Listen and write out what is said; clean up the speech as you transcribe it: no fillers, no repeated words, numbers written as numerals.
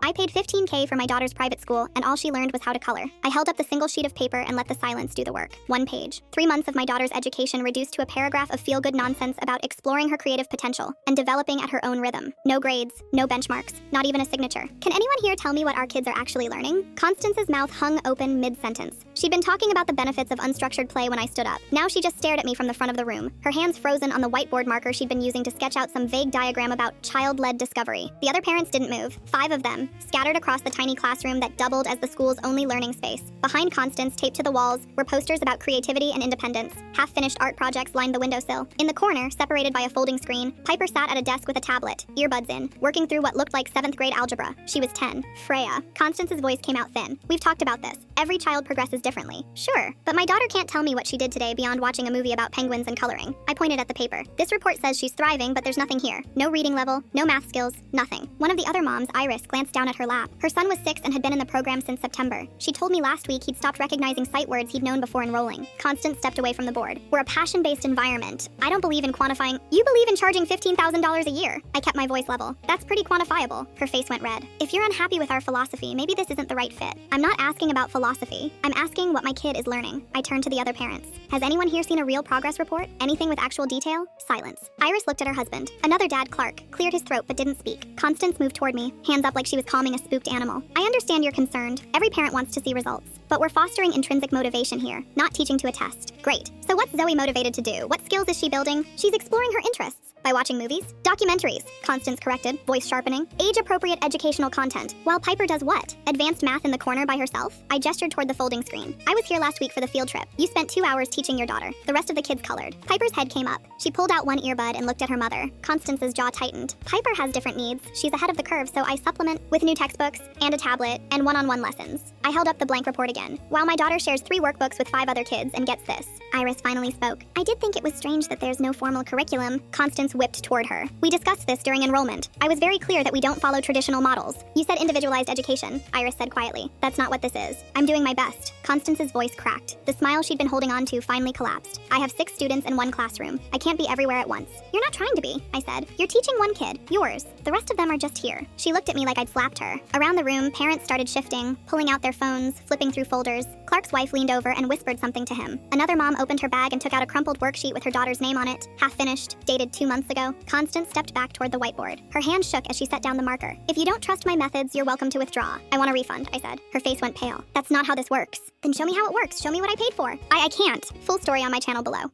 I paid $15K for my daughter's private school, and all she learned was how to color. I held up the single sheet of paper and let the silence do the work. 1 page. 3 months of my daughter's education reduced to a paragraph of feel-good nonsense about exploring her creative potential and developing at her own rhythm. No grades, no benchmarks, not even a signature. Can anyone here tell me what our kids are actually learning? Constance's mouth hung open mid-sentence. She'd been talking about the benefits of unstructured play when I stood up. Now she just stared at me from the front of the room, her hands frozen on the whiteboard marker she'd been using to sketch out some vague diagram about child-led discovery. The other parents didn't move. 5 of them, scattered across the tiny classroom that doubled as the school's only learning space. Behind Constance, taped to the walls, were posters about creativity and independence. Half-finished art projects lined the windowsill. In the corner, separated by a folding screen, Piper sat at a desk with a tablet, earbuds in, working through what looked like 7th grade algebra. She was 10. Freya. Constance's voice came out thin. We've talked about this. Every child progresses differently. Sure, but my daughter can't tell me what she did today beyond watching a movie about penguins and coloring. I pointed at the paper. This report says she's thriving, but there's nothing here. No reading level, no math skills, nothing. One of the other moms, Iris, glanced down at her lap. Her son was 6 and had been in the program since September. She told me last week he'd stopped recognizing sight words he'd known before enrolling. Constance stepped away from the board. We're a passion-based environment. I don't believe in quantifying. You believe in charging $15,000 a year. I kept my voice level. That's pretty quantifiable. Her face went red. If you're unhappy with our philosophy, maybe this isn't the right fit. I'm not asking about philosophy. I'm asking what my kid is learning. I turned to the other parents. Has anyone here seen a real progress report? Anything with actual detail? Silence. Iris looked at her husband. Another dad, Clark, cleared his throat but didn't speak. Constance moved toward me, hands up like she was calming a spooked animal. I understand you're concerned. Every parent wants to see results. But we're fostering intrinsic motivation here, not teaching to a test. Great. So what's Zoe motivated to do? What skills is she building? She's exploring her interests. By watching movies? Documentaries, Constance corrected, voice sharpening. Age-appropriate educational content. While Piper does what? Advanced math in the corner by herself? I gestured toward the folding screen. I was here last week for the field trip. You spent 2 hours teaching your daughter. The rest of the kids colored. Piper's head came up. She pulled out one earbud and looked at her mother. Constance's jaw tightened. Piper has different needs. She's ahead of the curve, so I supplement with new textbooks and a tablet and one-on-one lessons. I held up the blank report again. While my daughter shares 3 workbooks with 5 other kids and gets this. Iris finally spoke. I did think it was strange that there's no formal curriculum. Constance whipped toward her. We discussed this during enrollment. I was very clear that we don't follow traditional models. You said individualized education, Iris said quietly. That's not what this is. I'm doing my best. Constance's voice cracked. The smile she'd been holding on to finally collapsed. I have 6 students in 1 classroom. I can't be everywhere at once. You're not trying to be, I said. You're teaching 1 kid, yours. The rest of them are just here. She looked at me like I'd slapped her. Around the room, parents started shifting, pulling out their phones, flipping through folders. Clark's wife leaned over and whispered something to him. Another mom opened her bag and took out a crumpled worksheet with her daughter's name on it, half finished, dated 2 months ago. Constance stepped back toward the whiteboard. Her hand shook as she set down the marker. If you don't trust my methods, you're welcome to withdraw. I want a refund, I said. Her face went pale. That's not how this works. Then show me how it works. Show me what I paid for. I can't. Full story on my channel below.